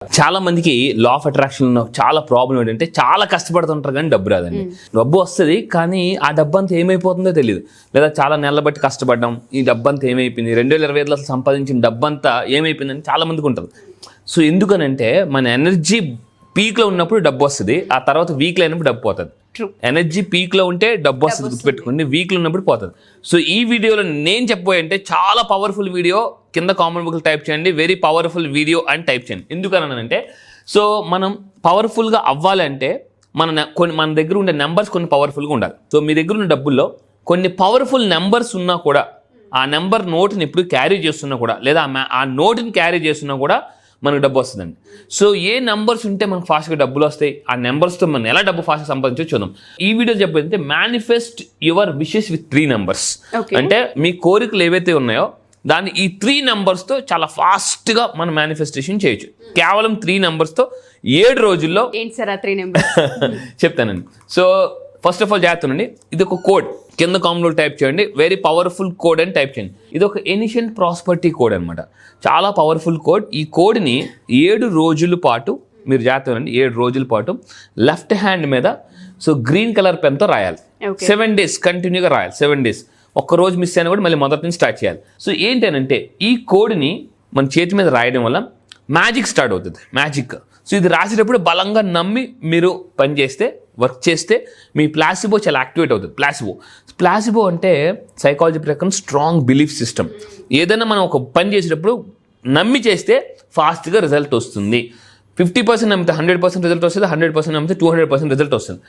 చాలా మందికి law of attraction చాలా ప్రాబ్లం ఏంటంటే చాలా కష్టపడుతుంటారు కానీ డబ్బు రాదండి. డబ్బు వస్తుంది కానీ ఆ డబ్బు అంతా ఏమైపోతుందో తెలియదు. లేదా చాలా నెలల బట్టి కష్టపడ్డాం, ఈ డబ్బు అంతా ఏమైపోయింది, 2025లో అసలు సంపాదించిన డబ్బు అంతా ఏమైపోయిందని చాలా మందికి ఉంటుంది. సో ఎందుకనంటే మన ఎనర్జీ పీక్లో ఉన్నప్పుడు డబ్బు వస్తుంది, ఆ తర్వాత వీక్లో అయినప్పుడు డబ్బు పోతుంది. ఎనర్జీ పీక్లో ఉంటే డబ్బు వస్తుంది, గుర్తుపెట్టుకోండి, వీక్లో ఉన్నప్పుడు పోతుంది. సో ఈ వీడియోలో నేను చెప్పబోయంటే చాలా పవర్ఫుల్ వీడియో. కింద కామెంట్ బుక్లో టైప్ చేయండి వెరీ పవర్ఫుల్ వీడియో అని టైప్ చేయండి. ఎందుకనంటే సో మనం పవర్ఫుల్గా అవ్వాలంటే మన దగ్గర ఉండే నెంబర్స్ కొన్ని పవర్ఫుల్గా ఉండాలి. సో మీ దగ్గర ఉన్న డబ్బుల్లో కొన్ని పవర్ఫుల్ నెంబర్స్ ఉన్నా కూడా, ఆ నెంబర్ నోట్ని ఎప్పుడు క్యారీ చేస్తున్నా కూడా, లేదా ఆ నోట్ని క్యారీ చేస్తున్నా కూడా మనకు డబ్బు వస్తుందండి. సో ఏ నెంబర్స్ ఉంటే మనకు ఫాస్ట్గా డబ్బులు వస్తాయి, ఆ నెంబర్స్తో మనం ఎలా డబ్బు ఫాస్ట్గా సంపాదించో చూద్దాం. ఈ వీడియో చెప్పేదంటే manifest your wishes with 3 numbers. అంటే మీ కోరికలు ఏవైతే ఉన్నాయో దాన్ని ఈ 3 నెంబర్స్తో చాలా ఫాస్ట్గా మనం మేనిఫెస్టేషన్ చేయొచ్చు. కేవలం 3 నెంబర్స్తో 7 రోజుల్లో. ఏంటి సార్ ఆ 3 నెంబర్స్? చెప్తానండి. సో ఫస్ట్ ఆఫ్ ఆల్ చేస్తానండి, ఇది ఒక కోడ్. కింద కామెంట్లో టైప్ చేయండి వెరీ పవర్ఫుల్ కోడ్ అని టైప్ చేయండి. ఇది ఒక ఏన్షియంట్ ప్రాస్పరిటీ కోడ్ అనమాట, చాలా పవర్ఫుల్ కోడ్. ఈ కోడ్ని 7 రోజుల పాటు మీరు చేస్తానండి, 7 రోజుల పాటు లెఫ్ట్ హ్యాండ్ మీద సో గ్రీన్ కలర్ పెన్తో రాయాలి. 7 days కంటిన్యూగా రాయాలి. 7 days. ఒక్క రోజు మిస్ అయినా కూడా మళ్ళీ మొదటి నుంచి స్టార్ట్ చేయాలి. సో ఏంటనంటే ఈ కోడ్ని మన చేతి మీద రాయడం వల్ల మ్యాజిక్ స్టార్ట్ అవుతుంది. మ్యాజిక్. సో ఇది రాసేటప్పుడు బలంగా నమ్మి మీరు పని చేస్తే, వర్క్ చేస్తే మీ ప్లాసిబో చాలా యాక్టివేట్ అవుతుంది. ప్లాసిబో అంటే సైకాలజీ ప్రకారం స్ట్రాంగ్ బిలీఫ్ సిస్టమ్. ఏదైనా మనం ఒక పని చేసేటప్పుడు నమ్మి చేస్తే ఫాస్ట్గా రిజల్ట్ వస్తుంది. 50% నమ్మితే 100% రిజల్ట్ వస్తుంది, 100% నమ్మితే 200% రిజల్ట్ వస్తుంది.